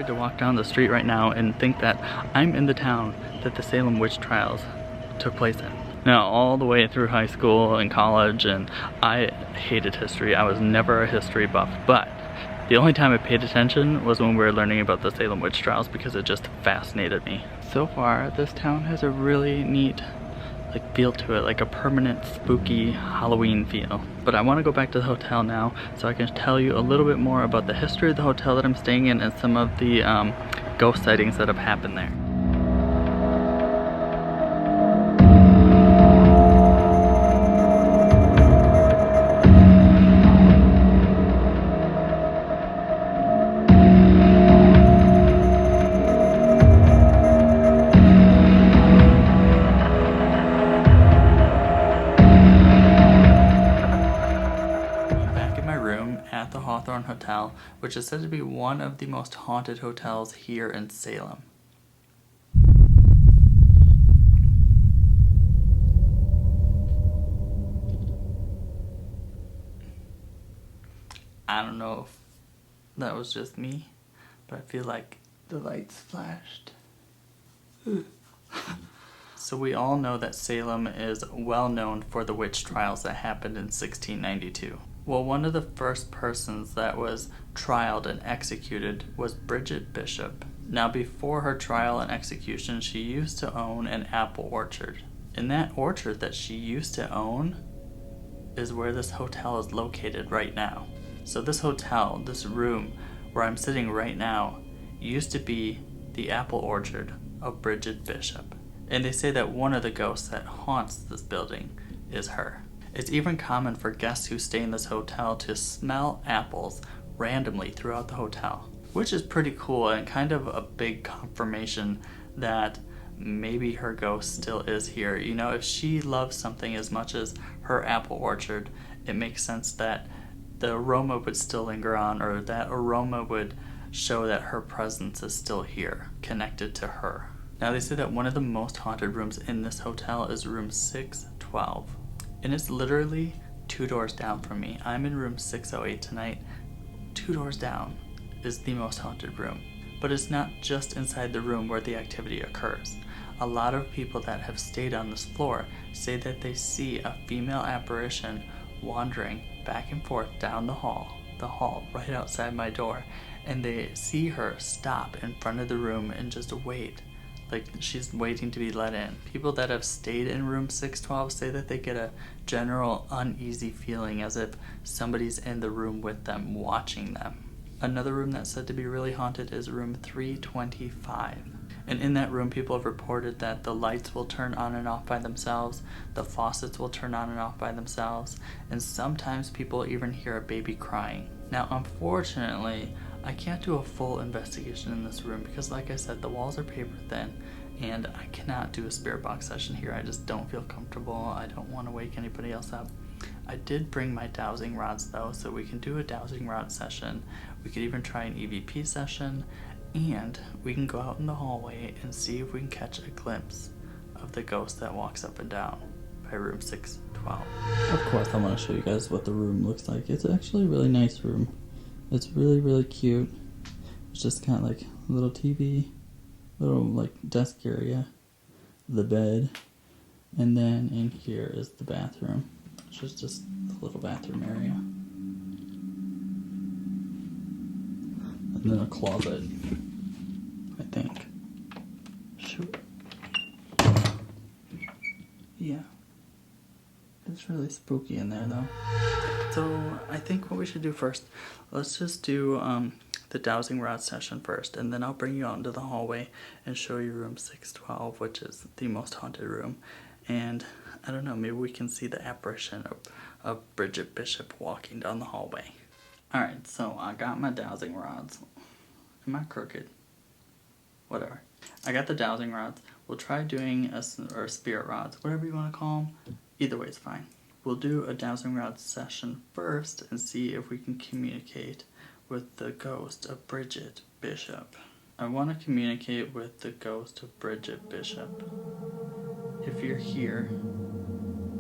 afraid to walk down the street right now and think that I'm in the town that the Salem Witch trials took place in. Now, all the way through high school and college, and I hated history. I was never a history buff, but the only time I paid attention was when we were learning about the Salem Witch trials because it just fascinated me. So far, this town has a really neat feel to it, like a permanent spooky Halloween feel. But I want to go back to the hotel now so I can tell you a little bit more about the history of the hotel that I'm staying in and some of the ghost sightings that have happened there. At the Hawthorne Hotel, which is said to be one of the most haunted hotels here in Salem. I don't know if that was just me, but I feel like the lights flashed. So we all know that Salem is well known for the witch trials that happened in 1692. Well, one of the first persons that was trialed and executed was Bridget Bishop. Now, before her trial and execution, she used to own an apple orchard. And that orchard that she used to own is where this hotel is located right now. So this hotel, this room where I'm sitting right now, used to be the apple orchard of Bridget Bishop. And they say that one of the ghosts that haunts this building is her. It's even common for guests who stay in this hotel to smell apples randomly throughout the hotel, which is pretty cool and kind of a big confirmation that maybe her ghost still is here. You know, if she loves something as much as her apple orchard, it makes sense that the aroma would still linger on, or that aroma would show that her presence is still here, connected to her. Now, they say that one of the most haunted rooms in this hotel is room 612. And it's literally 2 doors down from me. I'm in room 608 tonight. 2 doors down is the most haunted room. But it's not just inside the room where the activity occurs. A lot of people that have stayed on this floor say that they see a female apparition wandering back and forth down the hall right outside my door. And they see her stop in front of the room and just wait. Like she's waiting to be let in. People that have stayed in room 612 say that they get a general uneasy feeling as if somebody's in the room with them, watching them. Another room that's said to be really haunted is room 325. And in that room, people have reported that the lights will turn on and off by themselves, the faucets will turn on and off by themselves, and sometimes people even hear a baby crying. Now, unfortunately, I can't do a full investigation in this room because, like I said, the walls are paper thin and I cannot do a spirit box session here. I just don't feel comfortable. I don't want to wake anybody else up. I did bring my dowsing rods though, so we can do a dowsing rod session. We could even try an EVP session, and we can go out in the hallway and see if we can catch a glimpse of the ghost that walks up and down by room 612. Of course, I want to show you guys what the room looks like. It's actually a really nice room. It's really, really cute. It's just kind of like a little TV, little like desk area, the bed, and then in here is the bathroom, which is just a little bathroom area. And then a closet, I think. Shoot. Yeah. It's really spooky in there though. So I think what we should do first, let's just do the dowsing rod session first, and then I'll bring you out into the hallway and show you room 612, which is the most haunted room. And I don't know, maybe we can see the apparition of Bridget Bishop walking down the hallway. Alright, so I got my dowsing rods. Am I crooked? Whatever. I got the dowsing rods. We'll try doing or spirit rods, whatever you want to call them. Either way is fine. We'll do a dowsing rod session first and see if we can communicate with the ghost of Bridget Bishop. I want to communicate with the ghost of Bridget Bishop. If you're here,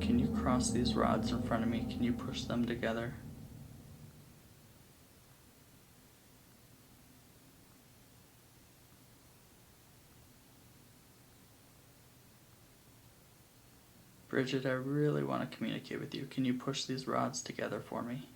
can you cross these rods in front of me? Can you push them together? Bridget, I really want to communicate with you. Can you push these rods together for me?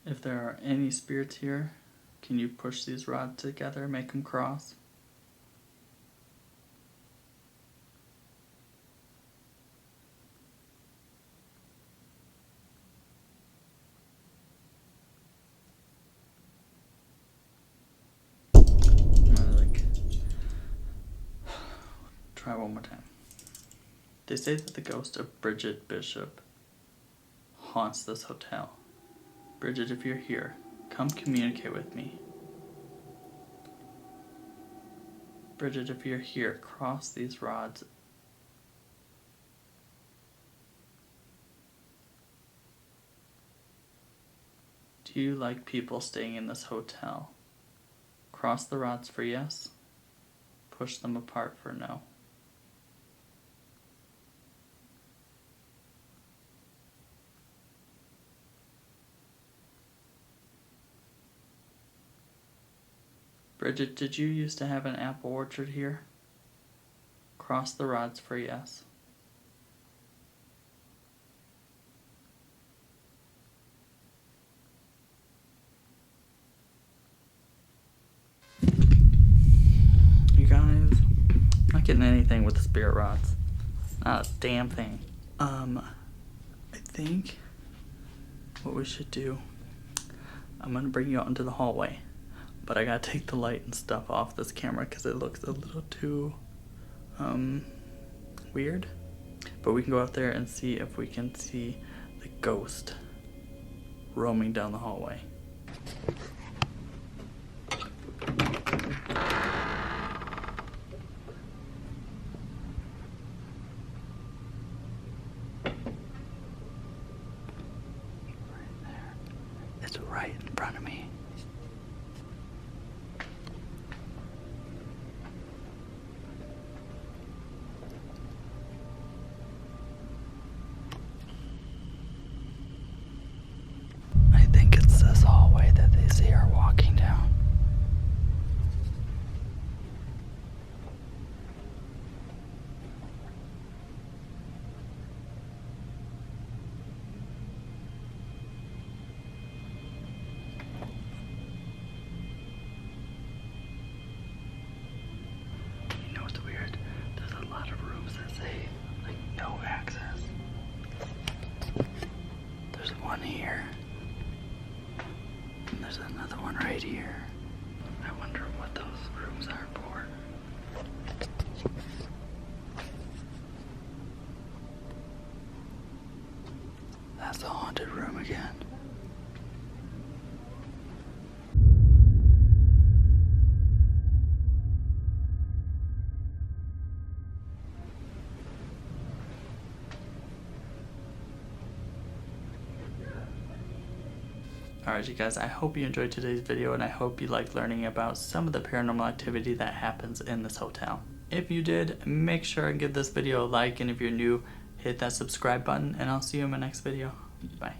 If there are any spirits here, can you push these rods together, make them cross? Try one more time. They say that the ghost of Bridget Bishop haunts this hotel. Bridget, if you're here, come communicate with me. Bridget, if you're here, cross these rods. Do you like people staying in this hotel? Cross the rods for yes. Push them apart for no. Bridget, did you used to have an apple orchard here? Cross the rods for yes. You guys, I'm not getting anything with the spirit rods. Not a damn thing. I think what we should do, I'm gonna bring you out into the hallway. But I gotta take the light and stuff off this camera because it looks a little too weird. But we can go out there and see if we can see the ghost roaming down the hallway. Right there. It's right in front of me. See her walking down. You know what's weird? There's a lot of rooms that say like no access. There's one here. There's another one right here. I wonder what those rooms are for. That's the haunted room again. Alright you guys, I hope you enjoyed today's video and I hope you liked learning about some of the paranormal activity that happens in this hotel. If you did, make sure and give this video a like, and if you're new, hit that subscribe button, and I'll see you in my next video. Bye.